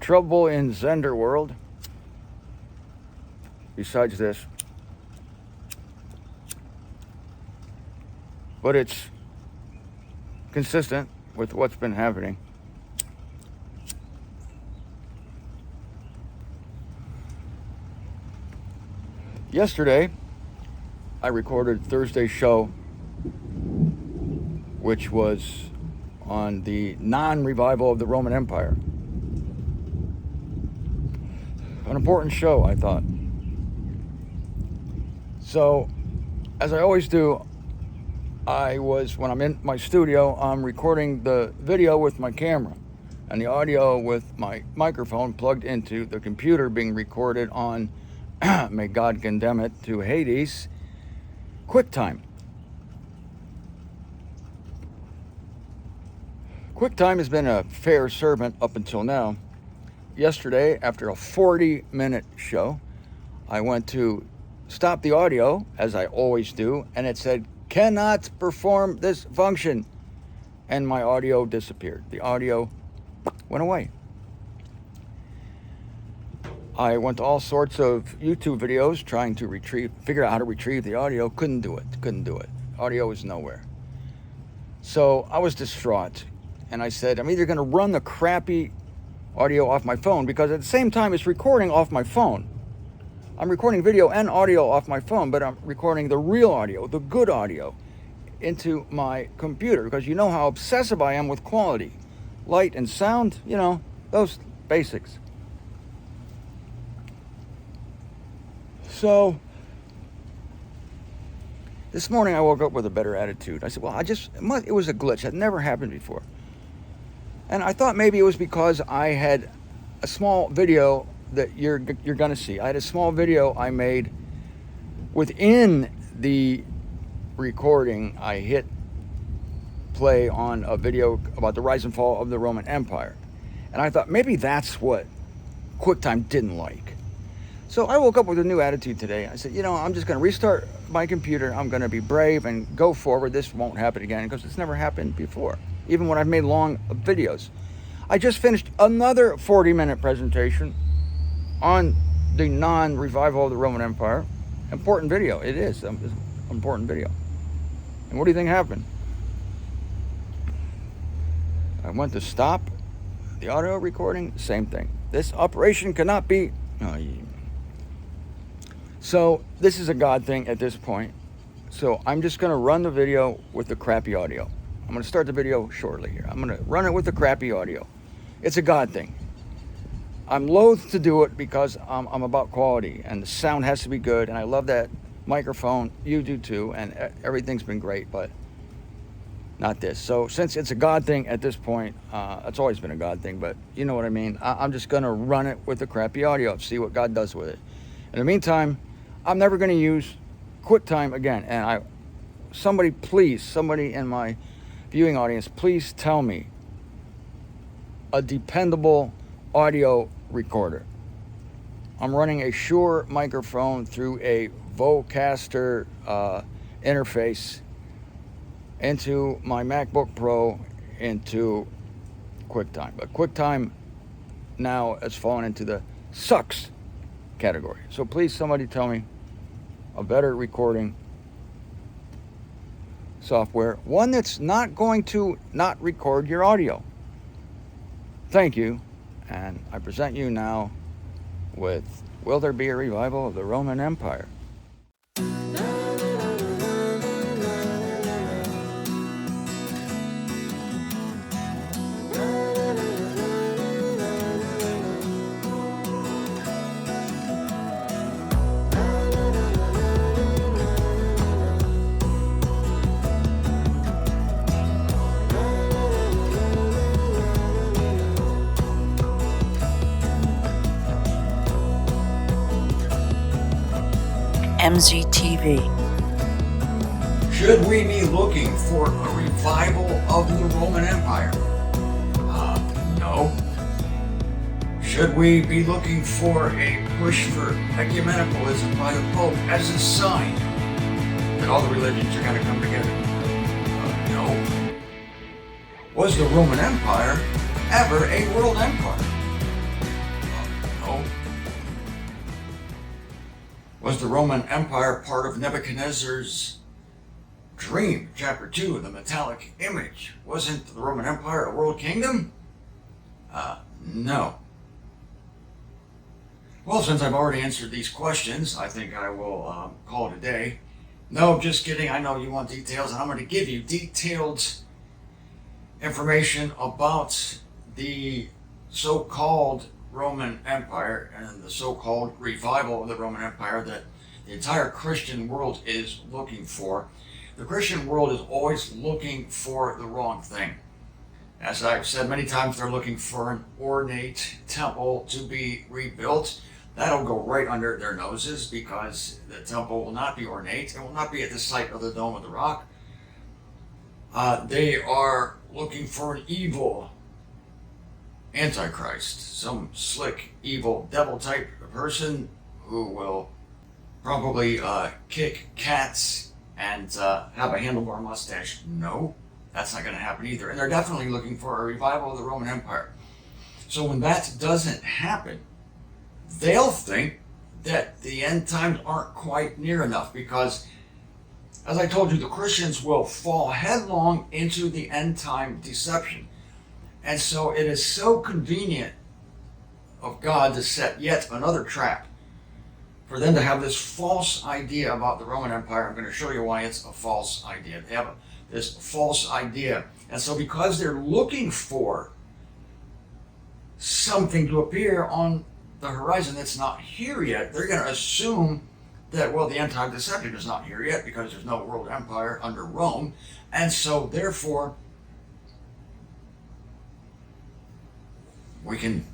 trouble in Zender world, besides this, but it's consistent with what's been happening. Yesterday, I recorded Thursday's show, which was on the non-revival of the Roman Empire. An important show, I thought. So, as I always do, when I'm in my studio, I'm recording the video with my camera and the audio with my microphone plugged into the computer being recorded on, may God condemn it to Hades, QuickTime. QuickTime has been a fair servant up until now. Yesterday, after a 40-minute show, I went to stop the audio, as I always do, and it said, cannot perform this function. And my audio disappeared. The audio went away. I went to all sorts of YouTube videos trying to figure out how to retrieve the audio. Couldn't do it. Audio was nowhere. So I was distraught. And I said, I'm either going to run the crappy audio off my phone, because at the same time it's recording off my phone. I'm recording video and audio off my phone, but I'm recording the real audio, the good audio, into my computer, because you know how obsessive I am with quality. Light and sound, those basics. So, this morning I woke up with a better attitude. I said, well, it was a glitch. It never happened before. And I thought maybe it was because I had a small video that you're going to see. I had a small video I made within the recording. I hit play on a video about the rise and fall of the Roman Empire. And I thought maybe that's what QuickTime didn't like. So I woke up with a new attitude today. I said, I'm just going to restart my computer. I'm going to be brave and go forward. This won't happen again, because it's never happened before, even when I've made long videos. I just finished another 40-minute presentation on the non-revival of the Roman Empire. Important video. It is an important video. And what do you think happened? I went to stop the audio recording. Same thing. This operation cannot be... So this is a God thing at this point. So I'm just going to run the video with the crappy audio. I'm going to start the video shortly here. I'm going to run it with the crappy audio. It's a God thing. I'm loath to do it because I'm about quality, and the sound has to be good, and I love that microphone. You do too, and everything's been great, but not this. So since it's a God thing at this point, it's always been a God thing, but you know what I mean. I'm just going to run it with the crappy audio, see what God does with it. In the meantime, I'm never going to use QuickTime again. And somebody in my viewing audience, please tell me a dependable audio recorder. I'm running a Shure microphone through a Vocaster interface into my MacBook Pro into QuickTime. But QuickTime now has fallen into the sucks category. So please, somebody tell me a better recording software, one that's not going to not record your audio. Thank you, and I present you now with Will There Be a Revival of the Roman Empire? MZTV. Should we be looking for a revival of the Roman Empire? No. Should we be looking for a push for ecumenicalism by the Pope as a sign that all the religions are going to come together? No. Was the Roman Empire ever a world empire? Was the Roman Empire part of Nebuchadnezzar's dream? Chapter 2, the metallic image. Wasn't the Roman Empire a world kingdom? No. Well, since I've already answered these questions, I think I will call it a day. No, just kidding. I know you want details, and I'm going to give you detailed information about the so-called Roman Empire and the so-called revival of the Roman Empire that the entire Christian world is looking for. The Christian world is always looking for the wrong thing. As I've said many times, they're looking for an ornate temple to be rebuilt. That'll go right under their noses because the temple will not be ornate. It will not be at the site of the Dome of the Rock. They are looking for an evil Antichrist, some slick, evil, devil-type person who will probably kick cats and have a handlebar mustache. No, that's not going to happen either. And they're definitely looking for a revival of the Roman Empire. So when that doesn't happen, they'll think that the end times aren't quite near enough because, as I told you, the Christians will fall headlong into the end time deception. And so it is so convenient of God to set yet another trap for them to have this false idea about the Roman Empire. I'm going to show you why it's a false idea. They have this false idea. And so because they're looking for something to appear on the horizon that's not here yet, they're going to assume that, well, the end time deception is not here yet because there's no world empire under Rome. And so therefore, we can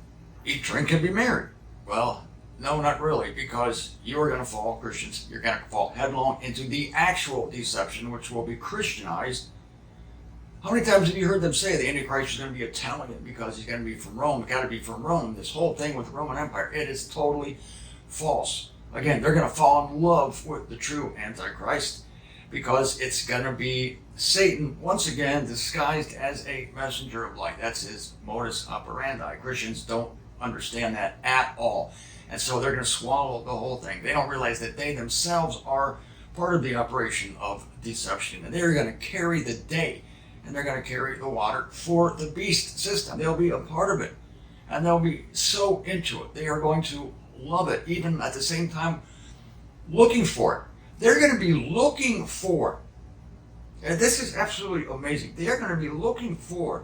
eat, drink, and be merry. Well, no, not really, because you're going to fall, Christians, you're going to fall headlong into the actual deception, which will be Christianized. How many times have you heard them say the Antichrist is going to be Italian because he's going to be from Rome? It's got to be from Rome. This whole thing with the Roman Empire, it is totally false. Again, they're going to fall in love with the true Antichrist because it's going to be Satan, once again, disguised as a messenger of light. That's his modus operandi. Christians don't understand that at all. And so they're going to swallow the whole thing. They don't realize that they themselves are part of the operation of deception. And they're going to carry the day. And they're going to carry the water for the beast system. They'll be a part of it. And they'll be so into it. They are going to love it, even at the same time looking for it. They're going to be looking for, and this is absolutely amazing, they are going to be looking for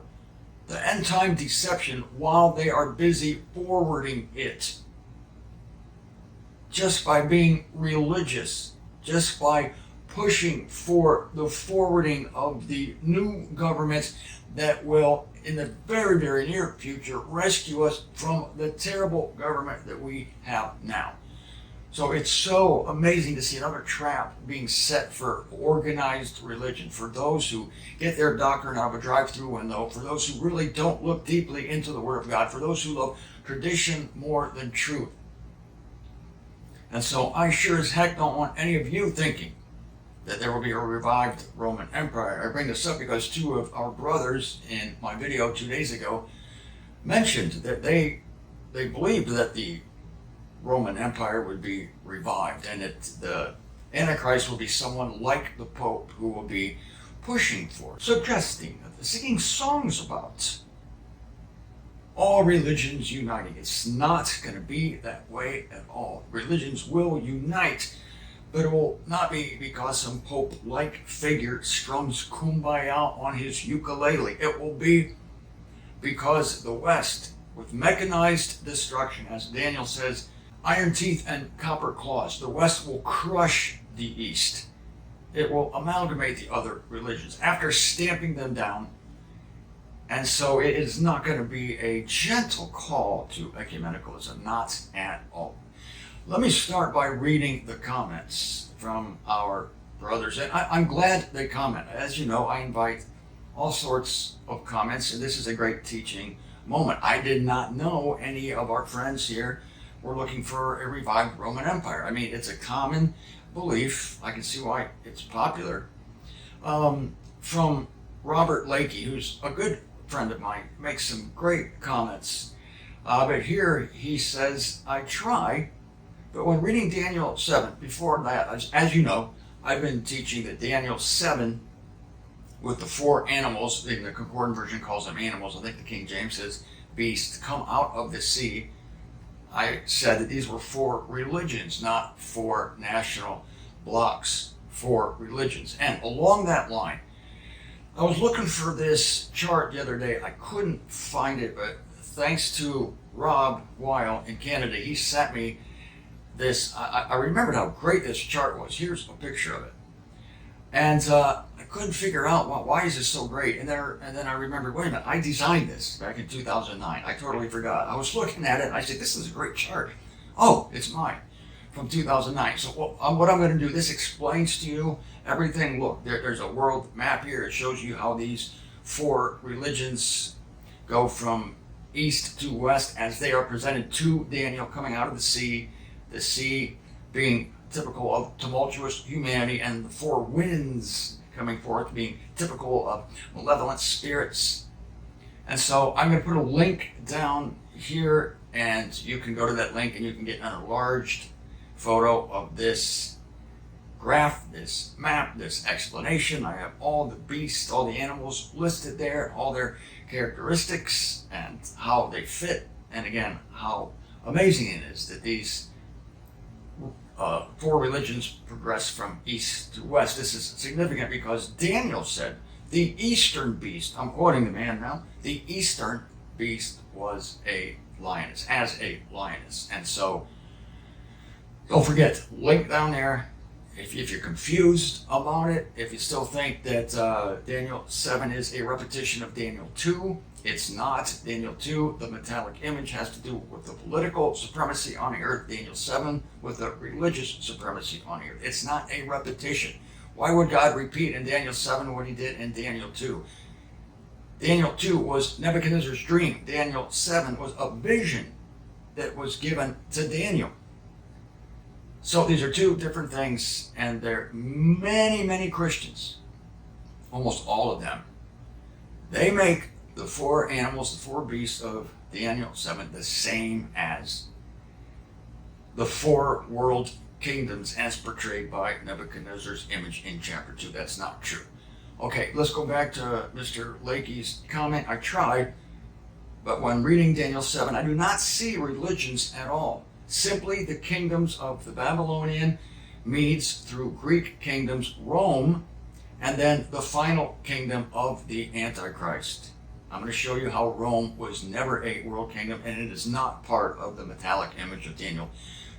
the end time deception while they are busy forwarding it. Just by being religious, just by pushing for the forwarding of the new governments that will, in the very, very near future, rescue us from the terrible government that we have now. So it's so amazing to see another trap being set for organized religion, for those who get their doctrine out of a drive-through window, for those who really don't look deeply into the Word of God, for those who love tradition more than truth. And so I sure as heck don't want any of you thinking that there will be a revived Roman Empire. I bring this up because two of our brothers in my video 2 days ago mentioned that they believed that the Roman Empire would be revived and that the Antichrist will be someone like the Pope who will be pushing for, suggesting, singing songs about all religions uniting. It's not going to be that way at all. Religions will unite, but it will not be because some Pope-like figure strums Kumbaya on his ukulele. It will be because the West, with mechanized destruction, as Daniel says, iron teeth and copper claws, the West will crush the East. It will amalgamate the other religions after stamping them down. And so it is not going to be a gentle call to ecumenicalism, not at all. Let me start by reading the comments from our brothers. And I'm glad they comment. As you know, I invite all sorts of comments, and this is a great teaching moment. I did not know any of our friends here were looking for a revived Roman Empire. I mean, it's a common belief. I can see why it's popular. From Robert Lakey, who's a good friend of mine, makes some great comments. But here he says, I try, But when reading Daniel 7, before that, as you know, I've been teaching that Daniel 7 with the four animals, the Concordant version calls them animals, I think the King James says beasts, come out of the sea. I said that these were four religions, not four national blocks, four religions. And along that line, I was looking for this chart the other day. I couldn't find it, but thanks to Rob Weil in Canada, he sent me this. I remembered how great this chart was. Here's a picture of it. And I couldn't figure out why is this so great. And then I remembered, wait a minute, I designed this back in 2009. I totally forgot. I was looking at it and I said, this is a great chart. Oh, it's mine from 2009. So what I'm going to do, this explains to you everything. Look, there's a world map here. It shows you how these four religions go from east to west as they are presented to Daniel coming out of the sea being typical of tumultuous humanity, and the four winds coming forth being typical of malevolent spirits. And so I'm going to put a link down here, and you can go to that link and you can get an enlarged photo of this graph, this map, this explanation. I have all the beasts, all the animals listed there, all their characteristics and how they fit, and again, how amazing it is that these four religions progress from east to west. This is significant because Daniel said the eastern beast, I'm quoting the man now, the eastern beast was a lioness, as a lioness. And so don't forget, link down there. If you're confused about it, if you still think that Daniel 7 is a repetition of Daniel 2, it's not. Daniel 2, the metallic image, has to do with the political supremacy on the earth. Daniel 7 with the religious supremacy on the earth. It's not a repetition. Why would God repeat in Daniel 7 what he did in Daniel 2? Daniel 2 was Nebuchadnezzar's dream. Daniel 7 was a vision that was given to Daniel. So these are two different things, and there are many Christians, almost all of them, they make the four animals, the four beasts of Daniel 7 the same as the four world kingdoms as portrayed by Nebuchadnezzar's image in chapter 2. That's not true. Okay, let's go back to Mr. Lakey's comment. I tried, but when reading Daniel 7, I do not see religions at all. Simply the kingdoms of the Babylonian, Medes through Greek kingdoms, Rome, and then the final kingdom of the Antichrist. I'm going to show you how Rome was never a world kingdom, and it is not part of the metallic image of Daniel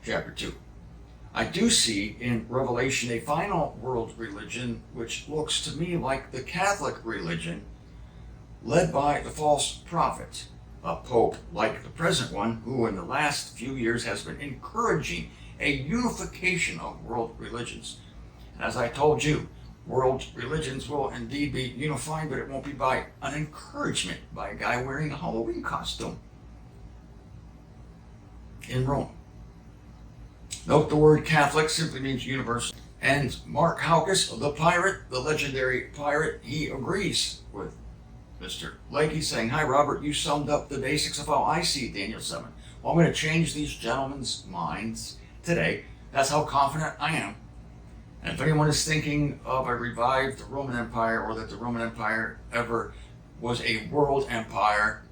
chapter 2. I do see in Revelation a final world religion which looks to me like the Catholic religion led by the false prophet, a pope like the present one, who in the last few years has been encouraging a unification of world religions. And as I told you, world religions will indeed be unified, but it won't be by an encouragement by a guy wearing a Halloween costume in Rome. Note the word Catholic simply means universal. And Mark Haukus, the pirate, the legendary pirate, he agrees with Mr. Lakey, saying, "Hi, Robert, you summed up the basics of how I see Daniel 7. Well, I'm going to change these gentlemen's minds today. That's how confident I am. And if anyone is thinking of a revived Roman Empire, or that the Roman Empire ever was a world empire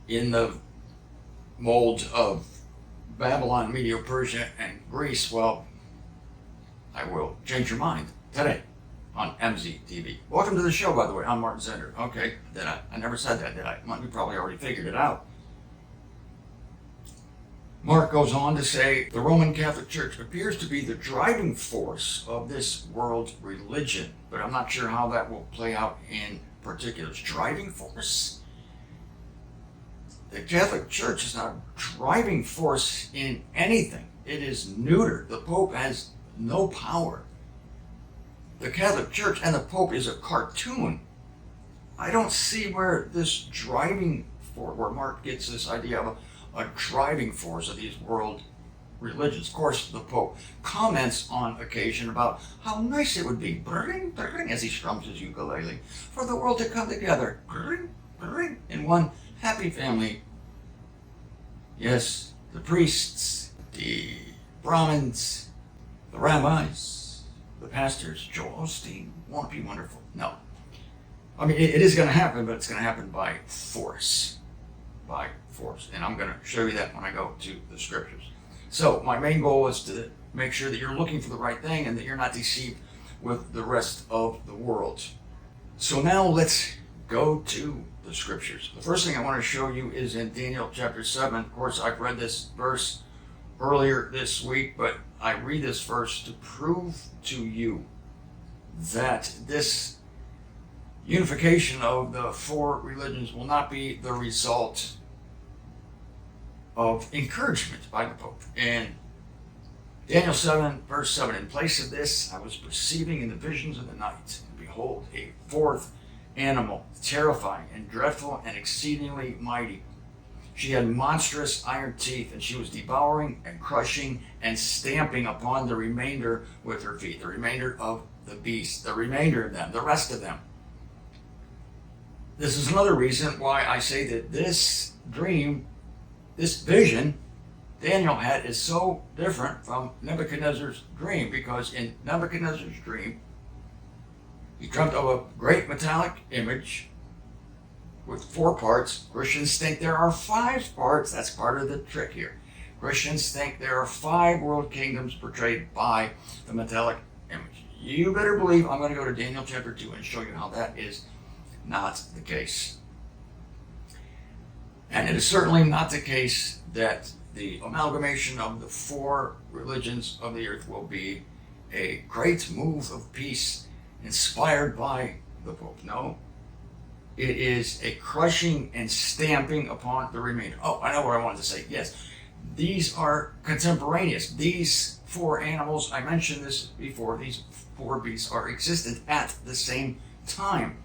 in the mold of Babylon, Media, Persia, and Greece, well, I will change your mind today on MZTV. Welcome to the show, by the way. I'm Martin Zender. Okay, I never said that, did I? You probably already figured it out. Mark goes on to say, the Roman Catholic Church appears to be the driving force of this world religion, but I'm not sure how that will play out in particulars. Driving force? The Catholic Church is not a driving force in anything. It is neutered. The Pope has no power. The Catholic Church and the Pope is a cartoon. I don't see where this driving force, where Mark gets this idea of a driving force of these world religions. Of course, the Pope comments on occasion about how nice it would be, bring, bring, as he strums his ukulele, for the world to come together, bring, bring, in one happy family. Yes, the priests the Brahmins, the rabbis, the pastors, Joel Osteen, won't it be wonderful? No. I mean, it is going to happen, but it's going to happen by force. By force. And I'm going to show you that when I go to the scriptures. So my main goal is to make sure that you're looking for the right thing and that you're not deceived with the rest of the world. So now let's go to the scriptures. The first thing I want to show you is in Daniel chapter 7. Of course, I've read this verse earlier this week, but I read this verse to prove to you that this unification of the four religions will not be the result of encouragement by the Pope. In Daniel 7, verse 7, in place of this, I was perceiving in the visions of the night, and behold, a fourth animal, terrifying and dreadful and exceedingly mighty. She had monstrous iron teeth, and she was devouring and crushing and stamping upon the remainder with her feet, the remainder of the beast, the remainder of them, the rest of them. This is another reason why I say that this dream, this vision Daniel had is so different from Nebuchadnezzar's dream, because in Nebuchadnezzar's dream, he dreamt of a great metallic image with 4 parts. Christians think there are 5 parts. That's part of the trick here. Christians think there are 5 world kingdoms portrayed by the metallic image. You better believe I'm going to go to Daniel chapter 2 and show you how that is not the case. And it is certainly not the case that the amalgamation of the 4 religions of the earth will be a great move of peace inspired by the Pope. No, it is a crushing and stamping upon the remainder. Oh, I know what I wanted to say. Yes, these are contemporaneous. These 4 animals, I mentioned this before, these 4 beasts are existent at the same time.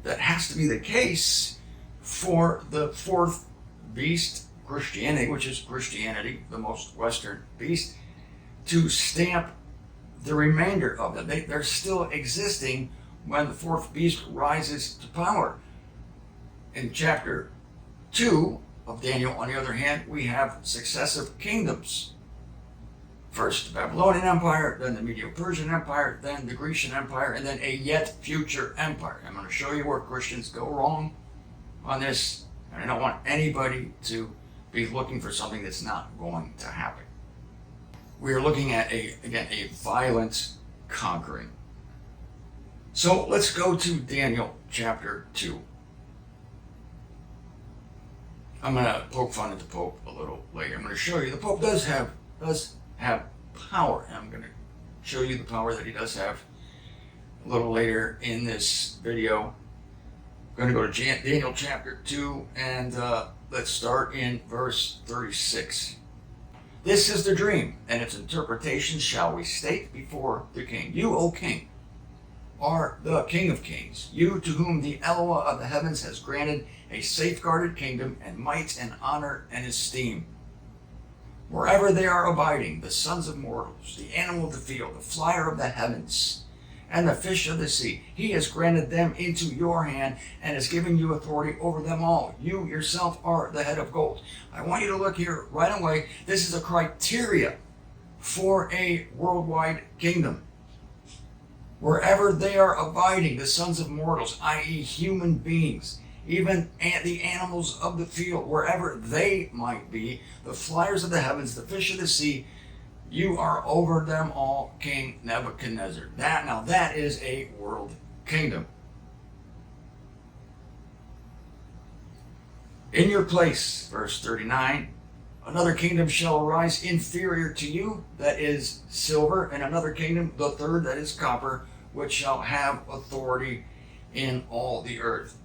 That has to be the case for the 4th beast, Christianity, which is Christianity, the most Western beast, to stamp the remainder of them. They're still existing when the 4th beast rises to power. In chapter 2 of Daniel, on the other hand, we have successive kingdoms. First the Babylonian Empire, then the Medo-Persian Empire, then the Grecian Empire, and then a yet future empire. I'm going to show you where Christians go wrong on this, and I don't want anybody to be looking for something that's not going to happen. We are looking at, a violent conquering. So let's go to Daniel chapter 2. I'm going to poke fun at the Pope a little later. I'm going to show you the Pope does have power, and I'm going to show you the power that he does have a little later in this video. I'm going to go to Daniel chapter 2, and let's start in verse 36. This is the dream, and its interpretation shall we state before the king. You, O king, are the King of kings, you to whom the Eloah of the heavens has granted a safeguarded kingdom and might and honor and esteem. Wherever they are abiding, the sons of mortals, the animal of the field, the flyer of the heavens, and the fish of the sea, he has granted them into your hand and has given you authority over them all. You yourself are the head of gold. I want you to look here right away. This is a criteria for a worldwide kingdom. Wherever they are abiding, the sons of mortals, i.e. human beings, even the animals of the field, wherever they might be, the flyers of the heavens, the fish of the sea, you are over them all, King Nebuchadnezzar. That is a world kingdom. In your place, verse 39, another kingdom shall arise inferior to you, that is silver, and another kingdom, the third, that is copper, which shall have authority in all the earth.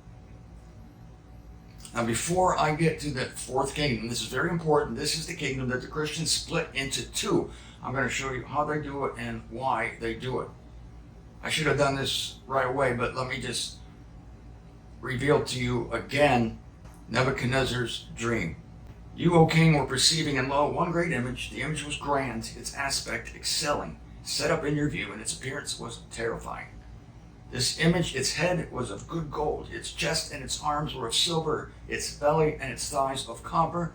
Now, before I get to the 4th kingdom, this is very important. This is the kingdom that the Christians split into 2. I'm going to show you how they do it and why they do it. I should have done this right away, but let me just reveal to you again Nebuchadnezzar's dream. You, O king, were perceiving, and lo, one great image. The image was grand, its aspect excelling, set up in your view, and its appearance was terrifying. This image, its head was of good gold, its chest and its arms were of silver, its belly and its thighs of copper,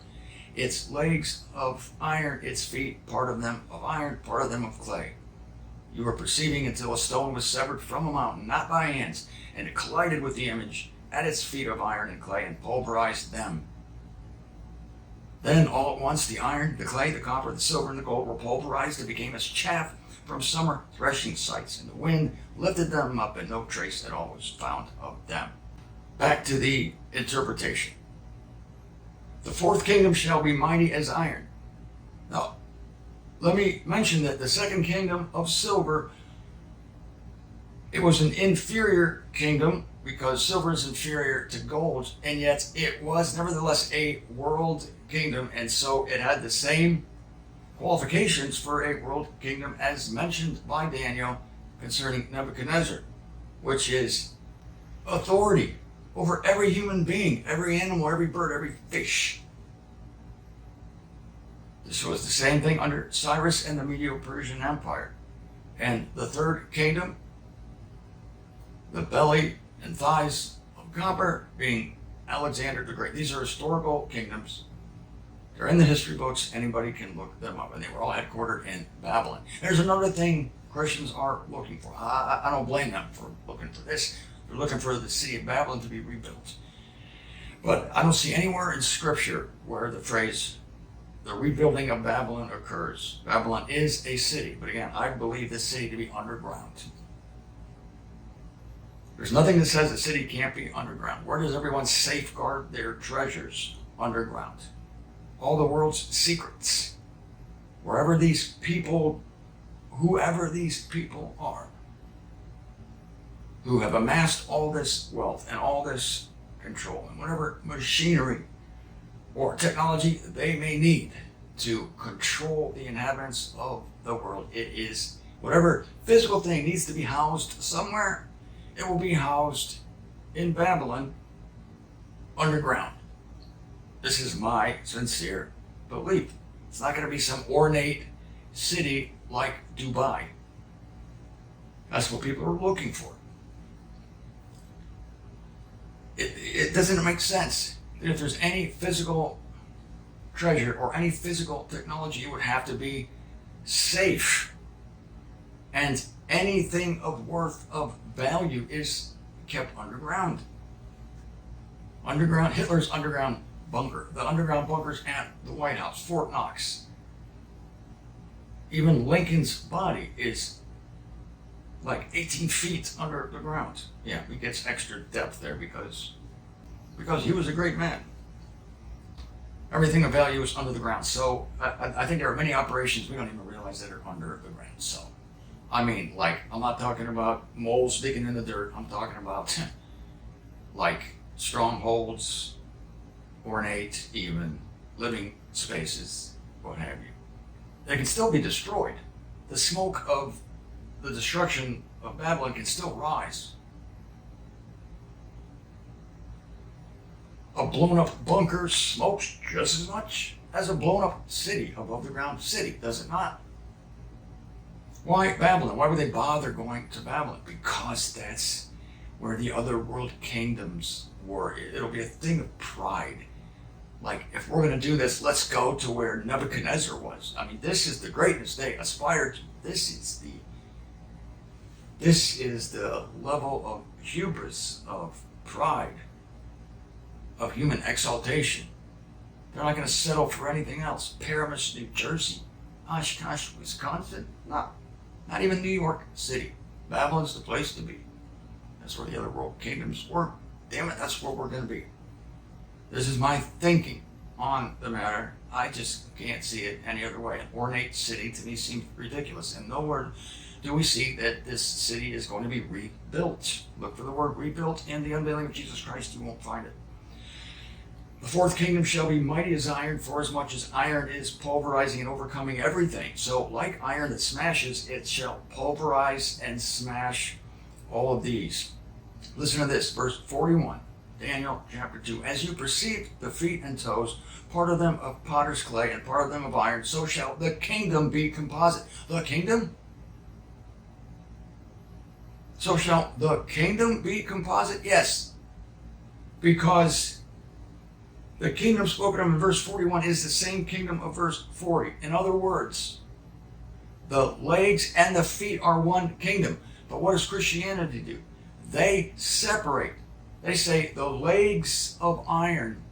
its legs of iron, its feet, part of them of iron, part of them of clay. You were perceiving until a stone was severed from a mountain, not by hands, and it collided with the image at its feet of iron and clay and pulverized them. Then all at once the iron, the clay, the copper, the silver, and the gold were pulverized and became as chaff from summer threshing sites, and the wind lifted them up, and no trace at all was found of them. Back to the interpretation. The fourth kingdom shall be mighty as iron. Now, let me mention that the second kingdom of silver, it was an inferior kingdom because silver is inferior to gold, and yet it was nevertheless a world kingdom, and so it had the same qualifications for a world kingdom as mentioned by Daniel concerning Nebuchadnezzar, which is authority over every human being, every animal, every bird, every fish. This was the same thing under Cyrus and the Medo-Persian Empire. And the third kingdom, the belly and thighs of copper, being Alexander the Great. These are historical kingdoms. They're in the history books. Anybody can look them up. And they were all headquartered in Babylon. There's another thing Christians are looking for. I don't blame them for looking for this. They're looking for the city of Babylon to be rebuilt. But I don't see anywhere in Scripture where the phrase, the rebuilding of Babylon occurs. Babylon is a city. But again, I believe this city to be underground. There's nothing that says a city can't be underground. Where does everyone safeguard their treasures? Underground. All the world's secrets. Wherever these people, whoever these people are, who have amassed all this wealth and all this control and whatever machinery or technology they may need to control the inhabitants of the world. It is whatever physical thing needs to be housed somewhere, it will be housed in Babylon underground. This is my sincere belief. It's not going to be some ornate city like Dubai. That's what people are looking for. It doesn't make sense. If there's any physical treasure or any physical technology, it would have to be safe. And anything of worth, of value, is kept underground. Underground, Hitler's underground bunker, the underground bunkers at the White House, Fort Knox. Even Lincoln's body is like 18 feet under the ground. Yeah, he gets extra depth there because he was a great man. Everything of value is under the ground. So I think there are many operations we don't even realize that are under the ground. So, I mean, like, I'm not talking about moles digging in the dirt. I'm talking about like strongholds, ornate, even living spaces, what have you. They can still be destroyed. The smoke of the destruction of Babylon can still rise. A blown up bunker smokes just as much as a blown up city, above the ground city, does it not? Why Babylon? Why would they bother going to Babylon? Because that's where the other world kingdoms were. It'll be a thing of pride. Like, if we're going to do this, let's go to where Nebuchadnezzar was. I mean, this is the greatness they aspired to. This is the level of hubris, of pride, of human exaltation. They're not going to settle for anything else. Paramus, New Jersey, Oshkosh, Wisconsin, not even New York City. Babylon's the place to be. That's where the other world kingdoms were. Damn it, that's where we're going to be. This is my thinking on the matter. I just can't see it any other way. An ornate city to me seems ridiculous, and nowhere do we see that this city is going to be rebuilt. Look for the word rebuilt in the unveiling of Jesus Christ. You won't find it. The fourth kingdom shall be mighty as iron, for as much as iron is pulverizing and overcoming everything. So like iron that smashes, it shall pulverize and smash all of these. Listen to this, verse 41, Daniel chapter 2. As you perceive the feet and toes, part of them of potter's clay and part of them of iron, so shall the kingdom be composite. The kingdom? So shall the kingdom be composite? Yes, because The kingdom spoken of in verse 41 is the same kingdom of verse 40. In other words, the legs and the feet are one kingdom. But what does Christianity do? They separate. They say the legs of iron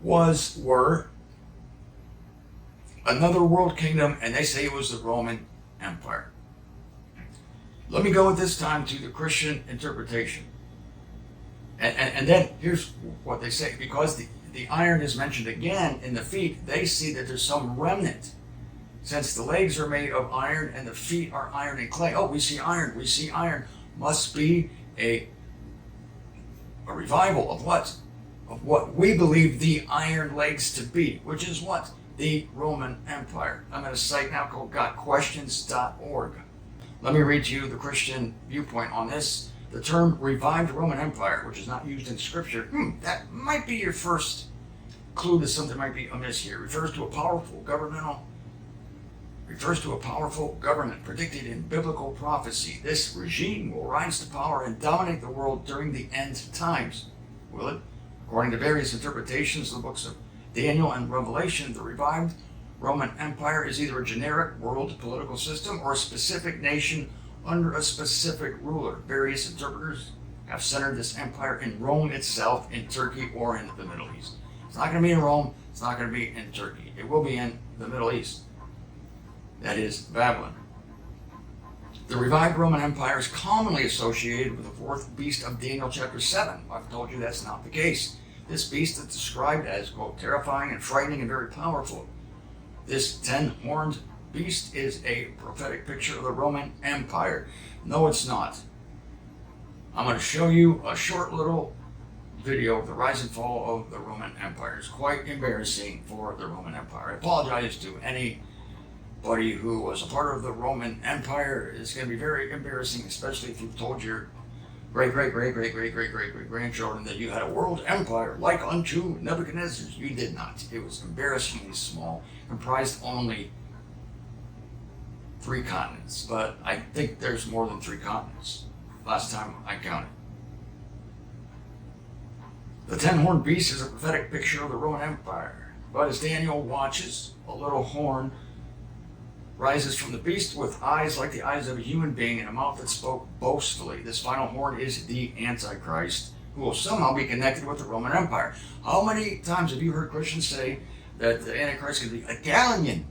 were another world kingdom, and they say it was the Roman Empire. Let me go at this time to the Christian interpretation. And then here's what they say. Because the iron is mentioned again in the feet, they see that there's some remnant. Since the legs are made of iron and the feet are iron and clay. Oh, we see iron. We see iron. Must be a revival of what? Of what we believe the iron legs to be, which is what? The Roman Empire. I'm at a site now called gotquestions.org. Let me read to you the Christian viewpoint on this. The term revived Roman Empire, which is not used in Scripture, that might be your first clue that something might be amiss here. Refers to a powerful government predicted in biblical prophecy. This regime will rise to power and dominate the world during the end times. Will it? According to various interpretations of the books of Daniel and Revelation, the revived Roman Empire is either a generic world political system or a specific nation under a specific ruler. Various interpreters have centered this empire in Rome itself, in Turkey, or in the Middle East. It's not going to be in Rome. It's not going to be in Turkey. It will be in the Middle East. That is Babylon. The revived Roman Empire is commonly associated with the fourth beast of Daniel chapter 7. I've told you that's not the case. This beast is described as, quote, terrifying and frightening and very powerful. This 10-horned beast is a prophetic picture of the Roman Empire. No, it's not. I'm going to show you a short little video of the rise and fall of the Roman Empire. It's quite embarrassing for the Roman Empire. I apologize to anybody who was a part of the Roman Empire. It's going to be very embarrassing, especially if you've told your great-great-great-great-great-great-great-grandchildren that you had a world empire like unto Nebuchadnezzar's. You did not. It was embarrassingly small, comprised only 3 continents, but I think there's more than 3 continents. Last time I counted. The 10-horned beast is a prophetic picture of the Roman Empire. But as Daniel watches, a little horn rises from the beast with eyes like the eyes of a human being and a mouth that spoke boastfully. This final horn is the Antichrist, who will somehow be connected with the Roman Empire. How many times have you heard Christians say that the Antichrist is going to be Italian?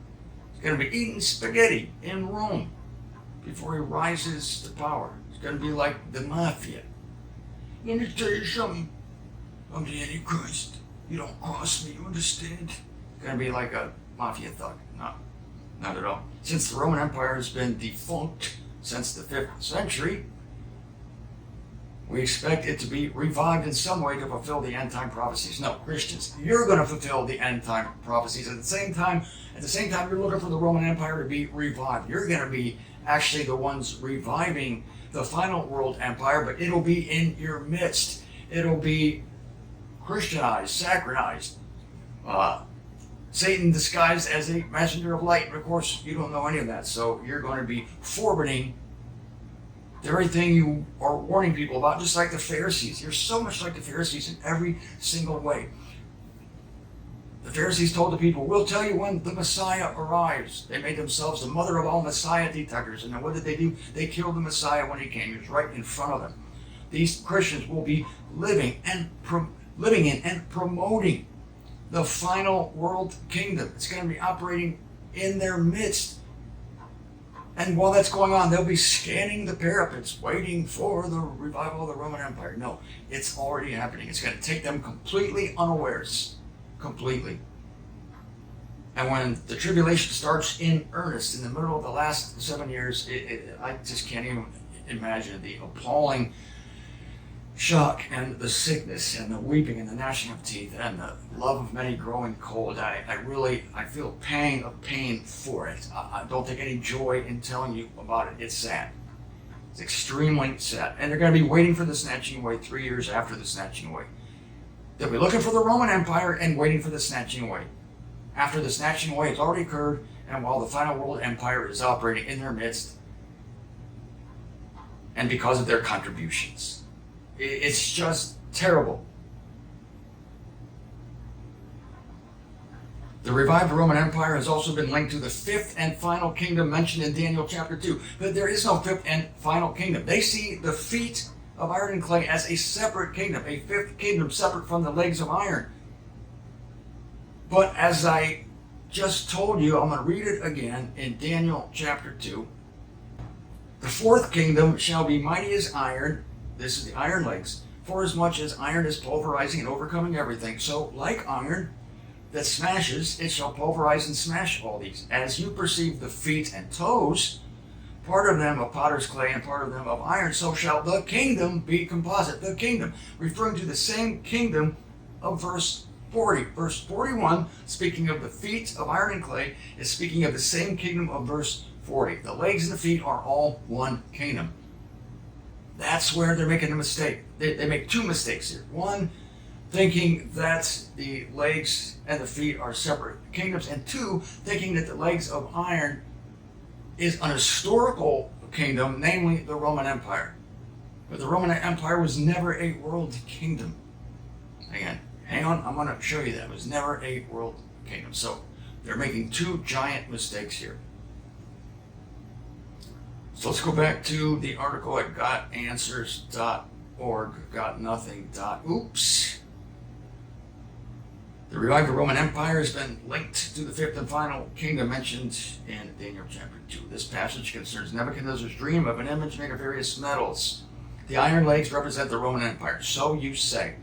He's going to be eating spaghetti in Rome before he rises to power. It's going to be like the mafia. Let me tell you something. I'm the Antichrist. You don't cross me, you understand? It's going to be like a mafia thug. No, not at all. Since the Roman Empire has been defunct since the 5th century, we expect it to be revived in some way to fulfill the end-time prophecies. No, Christians, you're going to fulfill the end-time prophecies. At the same time, you're looking for the Roman Empire to be revived. You're going to be actually the ones reviving the final world empire, but it'll be in your midst. It'll be Christianized, sacralized. Satan disguised as a messenger of light. But of course, you don't know any of that, so you're going to be forwarding the very thing you are warning people about, just like the Pharisees. You're so much like the Pharisees in every single way. The Pharisees told the people, we'll tell you when the Messiah arrives. They made themselves the mother of all Messiah detectors. And then what did they do? They killed the Messiah when he came. He was right in front of them. These Christians will be living in and promoting the final world kingdom. It's going to be operating in their midst. And while that's going on, they'll be scanning the parapets, waiting for the revival of the Roman Empire. No, it's already happening. It's going to take them completely unawares. Completely. And when the tribulation starts in earnest, in the middle of the last 7 years, I just can't even imagine the appalling shock and the sickness and the weeping and the gnashing of teeth and the love of many growing cold. I feel pang of pain for it. I don't take any joy in telling you about it. It's sad. It's extremely sad. And they're going to be waiting for the snatching away 3 years after the snatching away. They'll be looking for the Roman Empire and waiting for the snatching away. After the snatching away has already occurred, and while the final world empire is operating in their midst, and because of their contributions. It's just Terrible. The revived Roman Empire has also been linked to the fifth and final kingdom mentioned in Daniel chapter 2. But there is no fifth and final kingdom. They see the feet of iron and clay as a separate kingdom, a fifth kingdom separate from the legs of iron. But as I just told you, I'm going to read it again in Daniel chapter 2. The fourth kingdom shall be mighty as iron. This is the iron legs. For as much as iron is pulverizing and overcoming everything, so like iron that smashes, it shall pulverize and smash all these. As you perceive the feet and toes, part of them of potter's clay and part of them of iron, so shall the kingdom be composite. The kingdom, referring to the same kingdom of verse 40. Verse 41, speaking of the feet of iron and clay, is speaking of the same kingdom of verse 40. The legs and the feet are all one kingdom. That's where they're making a mistake. They make two mistakes here. One, thinking that the legs and the feet are separate kingdoms, and two, thinking that the legs of iron is an historical kingdom, namely the Roman Empire. But the Roman Empire was never a world kingdom. Again, hang on, I'm going to show you that. It was never a world kingdom. So they're making two giant mistakes here. So let's go back to the article at gotanswers.org, gotnothing. Oops. The revived Roman Empire has been linked to the fifth and final kingdom mentioned in Daniel chapter 2. This passage concerns Nebuchadnezzar's dream of an image made of various metals. The iron legs represent the Roman Empire, so you say.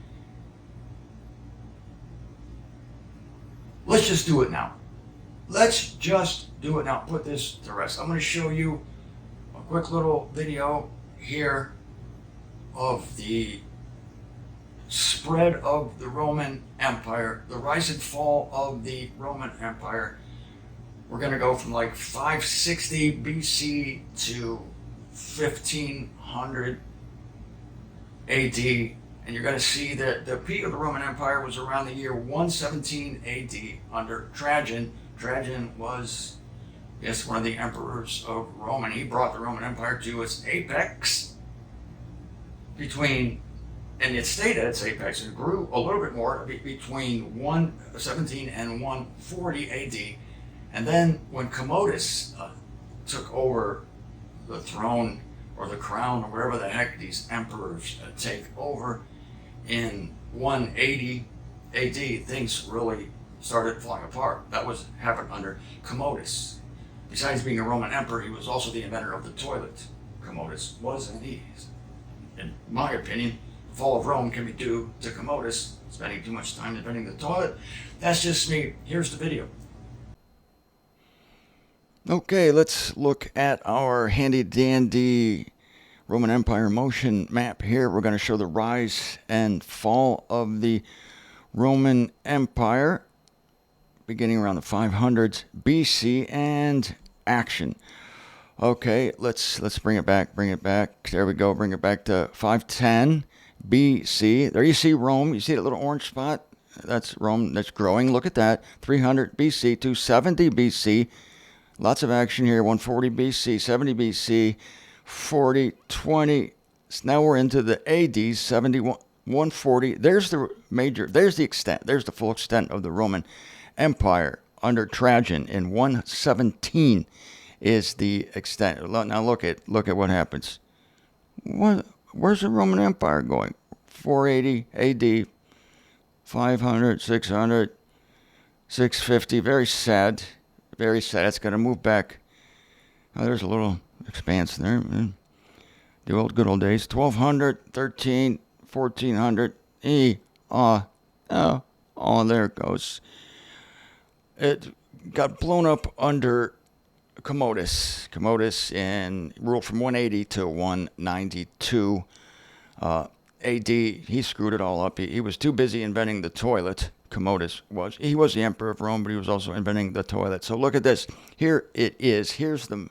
Let's just do it now. Let's just do it now. Put this to rest. I'm going to show you a quick little video here of the spread of the Roman Empire, the rise and fall of the Roman Empire. We're going to go from like 560 BC to 1500 AD, and you're going to see that the peak of the Roman Empire was around the year 117 AD under Trajan. Trajan was, yes, one of the emperors of Rome, and he brought the Roman Empire to its apex and it stayed at its apex. It grew a little bit more between 117 and 140 AD. And then when Commodus took over the throne or the crown or whatever the heck these emperors take over in 180 AD, things really started falling apart. That happened under Commodus. Besides being a Roman emperor, he was also the inventor of the toilet. Commodus was, and he is. In my opinion, the fall of Rome can be due to Commodus spending too much time inventing the toilet. That's just me. Here's the video. Okay, let's look at our handy dandy Roman Empire motion map here. We're going to show the rise and fall of the Roman Empire beginning around the 500s BC and action. Okay, let's bring it back. There we go. Bring it back to 510 BC. There you see Rome. You see that little orange spot? That's Rome. That's growing. Look at that. 300 BC to 70 BC. Lots of action here. 140 BC, 70 BC, 40, 20. So now we're into the AD, 71, 140. There's the extent. There's the full extent of the Roman Empire under Trajan in 117 is the extent. Now look at what happens. Where's the Roman Empire going? 480 AD, 500, 600, 650. Very sad. Very sad. It's going to move back. Oh, there's a little expanse there. The good old days. 1200, 13, 1400. There it goes. It got blown up under Commodus. And ruled from 180 to 192 AD. He screwed it all up. He was too busy inventing the toilet. Commodus was. He was the emperor of Rome, but he was also inventing the toilet. So look at this. Here it is. Here's the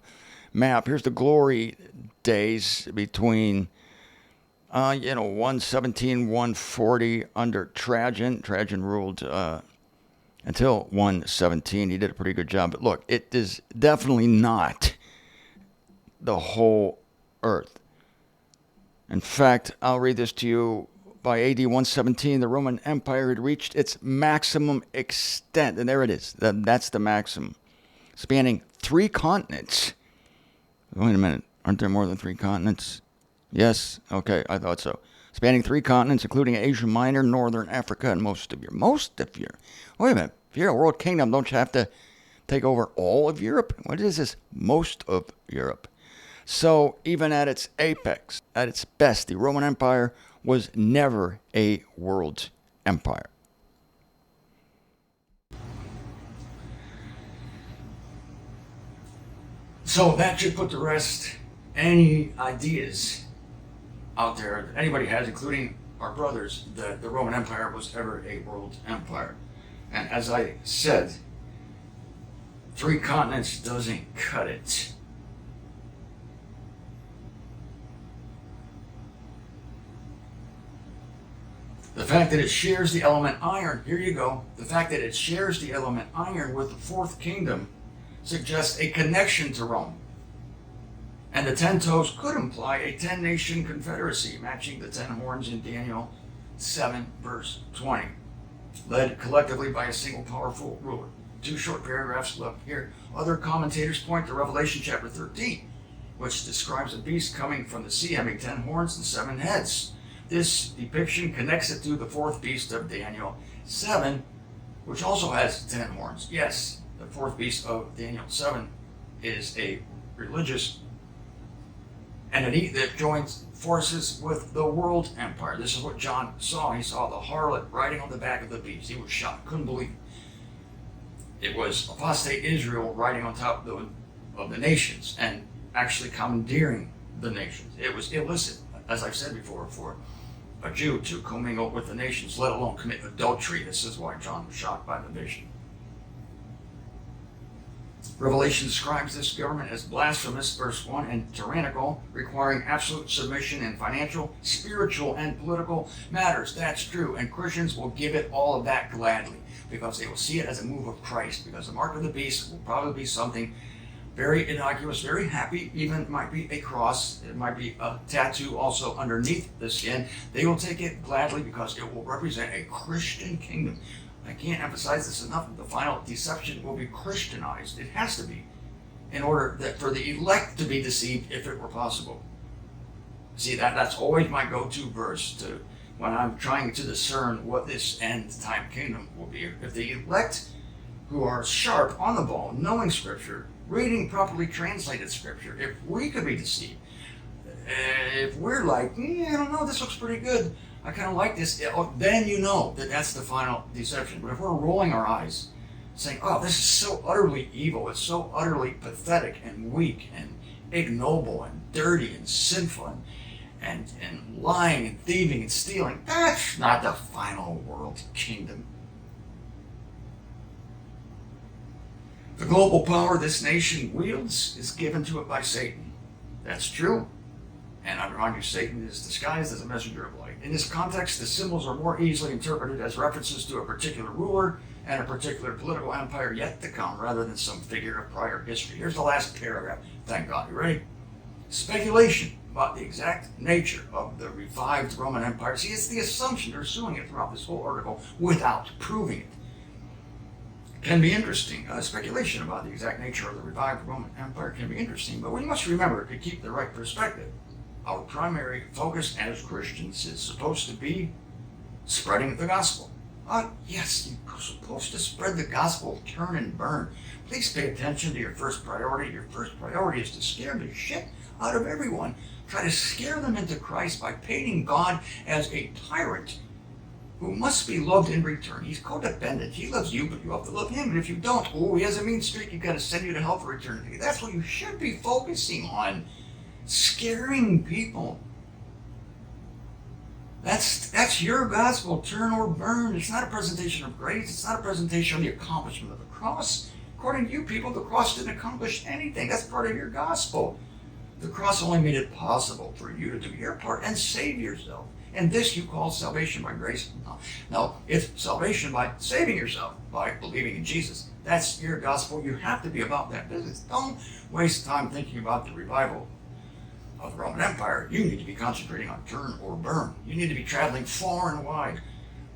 map. Here's the glory days between 117, 140 under Trajan. Trajan ruled until 117. He did a pretty good job. But look, it is definitely not the whole earth. In fact, I'll read this to you by AD 117, the Roman Empire had reached its maximum extent. And there it is. That's the maximum. Spanning 3 continents. Wait a minute. Aren't there more than 3 continents? Yes. Okay, I thought so. Spanning 3 continents, including Asia Minor, Northern Africa, and most of your. Wait a minute. If you're a world kingdom, don't you have to take over all of Europe? What is this? Most of Europe. So even at its apex, at its best, the Roman Empire was never a world empire. So that should put to rest any ideas out there that anybody has, including our brothers, that the Roman Empire was ever a world empire. And as I said, 3 continents doesn't cut it. The fact that it shares the element iron, here you go, the fact that it shares the element iron with the 4th kingdom suggests a connection to Rome. And the 10 toes could imply a 10-nation confederacy, matching the 10 horns in Daniel 7, verse 20, led collectively by a single powerful ruler. 2 short paragraphs left here. Other commentators point to Revelation chapter 13, which describes a beast coming from the sea having 10 horns and 7 heads. This depiction connects it to the 4th beast of Daniel 7, which also has 10 horns. Yes, the 4th beast of Daniel 7 is a religious entity that joins forces with the world empire. This is what John saw. He saw the harlot riding on the back of the beast. He was shocked, couldn't believe it. It was apostate Israel riding on top of the nations and actually commandeering the nations. It was illicit, as I've said before, for a Jew to commingle with the nations, let alone commit adultery. This is why John was shocked by the vision. Revelation describes this government as blasphemous, verse 1, and tyrannical, requiring absolute submission in financial, spiritual, and political matters. That's true, and Christians will give it all of that gladly because they will see it as a move of Christ, because the mark of the beast will probably be something very innocuous, very happy, even might be a cross, it might be a tattoo also underneath the skin. They will take it gladly because it will represent a Christian kingdom. I can't emphasize this enough. The final deception will be Christianized. It has to be, in order that for the elect to be deceived, if it were possible. See, that's always my go-to verse to when I'm trying to discern what this end-time kingdom will be. If the elect who are sharp on the ball, knowing Scripture, reading properly translated Scripture, if we could be deceived, if we're like, I don't know, this looks pretty good, I kind of like this, then you know that that's the final deception. But if we're rolling our eyes, saying, oh, this is so utterly evil, it's so utterly pathetic and weak and ignoble and dirty and sinful and lying and thieving and stealing, that's not the final world kingdom. The global power this nation wields is given to it by Satan. That's true. And I remind you, Satan is disguised as a messenger of light. In this context, the symbols are more easily interpreted as references to a particular ruler and a particular political empire yet to come, rather than some figure of prior history. Here's the last paragraph. Thank God. You ready? Speculation about the exact nature of the revived Roman Empire. See, it's the assumption. They're assuming it throughout this whole article without proving it. Can be interesting. Speculation about the exact nature of the revived Roman Empire can be interesting, but we must remember to keep the right perspective. Our primary focus as Christians is supposed to be spreading the gospel. Yes, you're supposed to spread the gospel, turn and burn. Please pay attention to your first priority. Your first priority is to scare the shit out of everyone. Try to scare them into Christ by painting God as a tyrant who must be loved in return. He's codependent. He loves you, but you have to love him. And if you don't, he has a mean streak. You've got to send you to hell for eternity. That's what you should be focusing on. Scaring people. That's your gospel, turn or burn. It's not a presentation of grace. It's not a presentation of the accomplishment of the cross. According to you people, the cross didn't accomplish anything. That's part of your gospel. The cross only made it possible for you to do your part and save yourself. And this you call salvation by grace? No, it's salvation by saving yourself, by believing in Jesus. That's your gospel. You have to be about that business. Don't waste time thinking about the revival of the Roman Empire, you need to be concentrating on turn or burn. You need to be traveling far and wide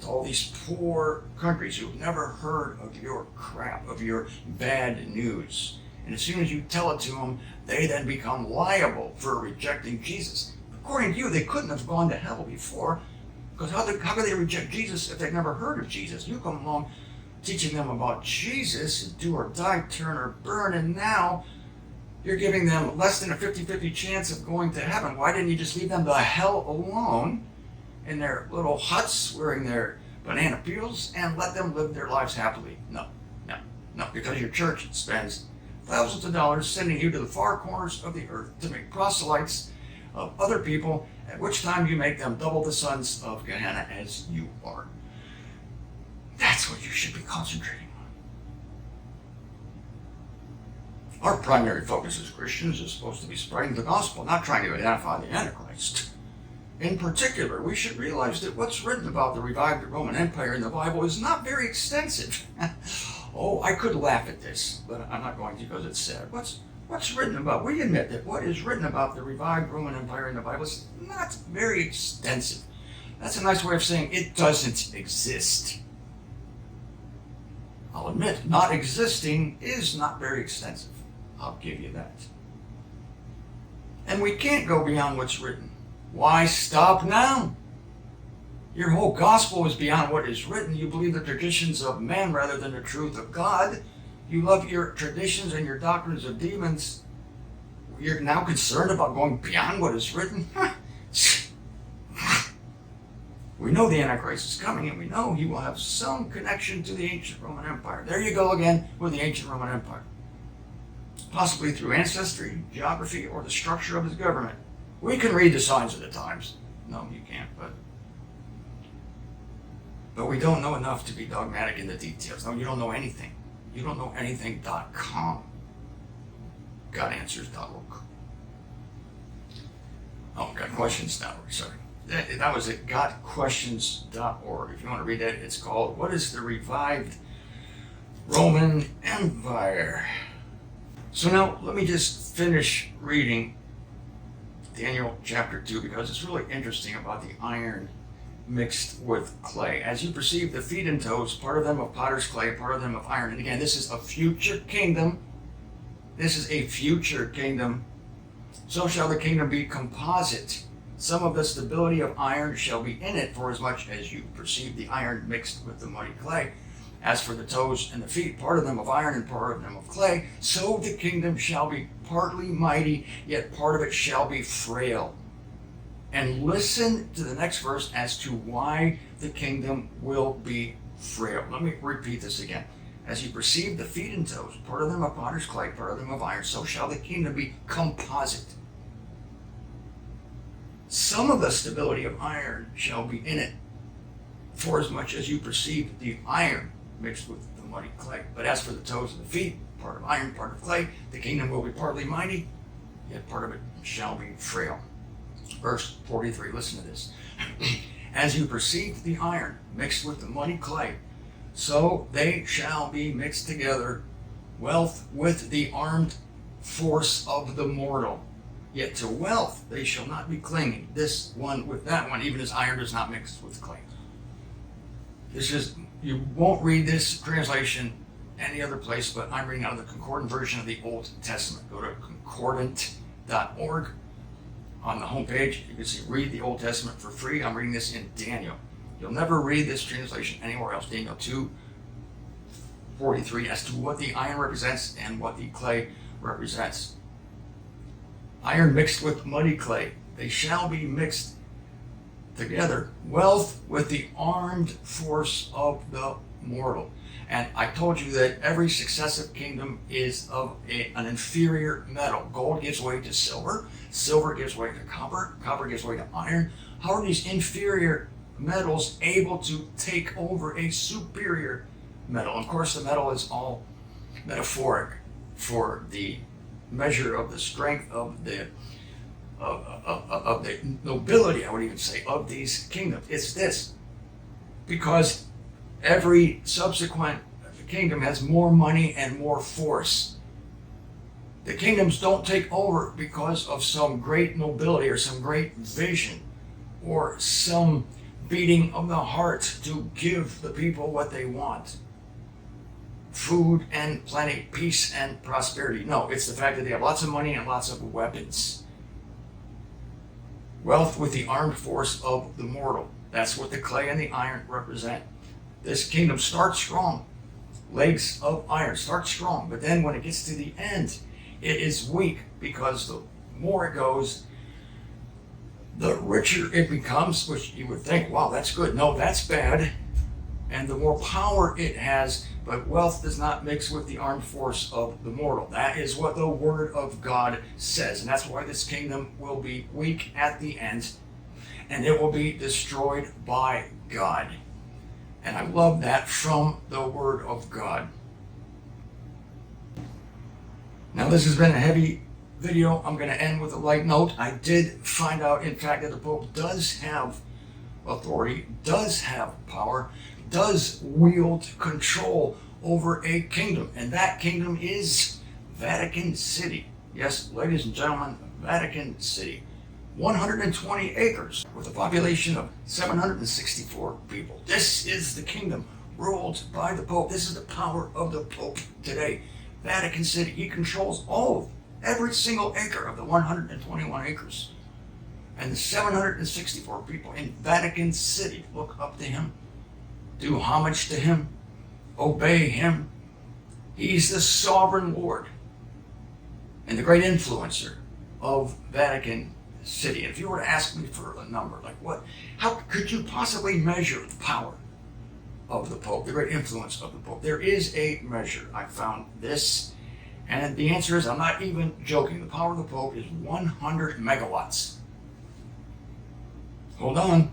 to all these poor countries who've never heard of your crap, of your bad news. And as soon as you tell it to them, they then become liable for rejecting Jesus. According to you, they couldn't have gone to hell before, because how could they reject Jesus if they've never heard of Jesus? You come along teaching them about Jesus, do or die, turn or burn, and now you're giving them less than a 50-50 chance of going to heaven. Why didn't you just leave them the hell alone in their little huts wearing their banana peels and let them live their lives happily? No, because your church spends thousands of dollars sending you to the far corners of the earth to make proselytes of other people, at which time you make them double the sons of Gehenna as you are. That's what you should be concentrating on. Our primary focus as Christians is supposed to be spreading the gospel, not trying to identify the Antichrist. In particular, we should realize that what's written about the revived Roman Empire in the Bible is not very extensive. Oh, I could laugh at this, but I'm not going to because it's sad. What's written about? We admit that what is written about the revived Roman Empire in the Bible is not very extensive. That's a nice way of saying it doesn't exist. I'll admit, not existing is not very extensive. I'll give you that. And we can't go beyond what's written. Why stop now? Your whole gospel is beyond what is written. You believe the traditions of man rather than the truth of God. You love your traditions and your doctrines of demons. You're now concerned about going beyond what is written? We know the Antichrist is coming, and we know he will have some connection to the ancient Roman Empire. There you go again with the ancient Roman Empire. Possibly through ancestry, geography, or the structure of his government. We can read the signs of the times. No, you can't, but we don't know enough to be dogmatic in the details. No, you don't know anything. You don't know anything.com. GodAnswers.org. Oh, GodQuestions.org, sorry. That was at GodQuestions.org. If you want to read that, it's called, What is the Revived Roman Empire? So now, let me just finish reading Daniel chapter 2, because it's really interesting about the iron mixed with clay. As you perceive the feet and toes, part of them of potter's clay, part of them of iron. And again, this is a future kingdom. This is a future kingdom. So shall the kingdom be composite. Some of the stability of iron shall be in it, for as much as you perceive the iron mixed with the muddy clay. As for the toes and the feet, part of them of iron and part of them of clay, so the kingdom shall be partly mighty, yet part of it shall be frail. And listen to the next verse as to why the kingdom will be frail. Let me repeat this again. As you perceive the feet and toes, part of them of potter's clay, part of them of iron, so shall the kingdom be composite. Some of the stability of iron shall be in it, for as much as you perceive the iron mixed with the muddy clay. But as for the toes and the feet, part of iron, part of clay, the kingdom will be partly mighty, yet part of it shall be frail. Verse 43, listen to this. As you perceive the iron mixed with the muddy clay, so they shall be mixed together, wealth with the armed force of the mortal. Yet to wealth they shall not be clinging, this one with that one, even as iron does not mix with clay. This is, you won't read this translation any other place, but I'm reading out of the concordant version of the Old Testament. Go to concordant.org. On the homepage, you can see read the Old Testament for free. I'm reading this in Daniel. You'll never read this translation anywhere else. Daniel 2:43 as to what the iron represents and what the clay represents. Iron mixed with muddy clay. They shall be mixed together. Wealth with the armed force of the mortal. And I told you that every successive kingdom is of an inferior metal. Gold gives way to silver. Silver gives way to copper. Copper gives way to iron. How are these inferior metals able to take over a superior metal? Of course, the metal is all metaphoric for the measure of the strength of the nobility, I would even say, of these kingdoms. It's this. Because every subsequent kingdom has more money and more force. The kingdoms don't take over because of some great nobility or some great vision or some beating of the heart to give the people what they want. Food and plenty, peace and prosperity. No, it's the fact that they have lots of money and lots of weapons. Wealth with the armed force of the mortal. That's what the clay and the iron represent. This kingdom starts strong. Legs of iron start strong, but then when it gets to the end, it is weak, because the more it goes, the richer it becomes, which you would think, wow, that's good. No, that's bad. And the more power it has, but wealth does not mix with the armed force of the mortal. That is what the Word of God says. And that's why this kingdom will be weak at the end, and it will be destroyed by God. And I love that from the Word of God. Now, this has been a heavy video. I'm going to end with a light note. I did find out, in fact, that the Pope does have authority, does have power, does wield control over a kingdom. And that kingdom is Vatican City. Yes, ladies and gentlemen, Vatican City. 120 acres with a population of 764 people. This is the kingdom ruled by the Pope. This is the power of the Pope today. Vatican City. He controls every single acre of the 121 acres. And the 764 people in Vatican City look up to him, do homage to him, obey him. He's the sovereign Lord and the great influencer of Vatican City. And if you were to ask me for a number, like how could you possibly measure the power of the Pope, the great influence of the Pope? There is a measure. I found this, and the answer is, I'm not even joking, the power of the Pope is 100 megawatts. Hold on.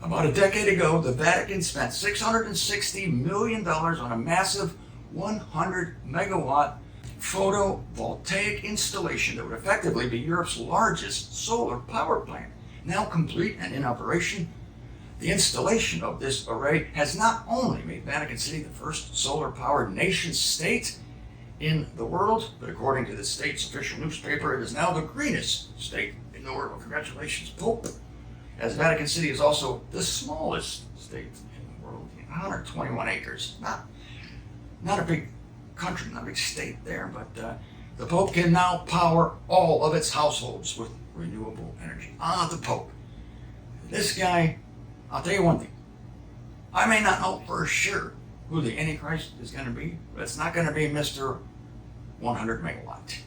About a decade ago, the Vatican spent $660 million on a massive 100 megawatt photovoltaic installation that would effectively be Europe's largest solar power plant. Now complete and in operation, the installation of this array has not only made Vatican City the first solar-powered nation-state in the world, but according to the state's official newspaper, it is now the greenest state in the world. Congratulations, Pope, as Vatican City is also the smallest state in the world, 121 acres. Not a big country, not a big state there, but the Pope can now power all of its households with renewable energy. The Pope. This guy, I'll tell you one thing. I may not know for sure who the Antichrist is going to be, but it's not going to be Mr. 100 megawatt.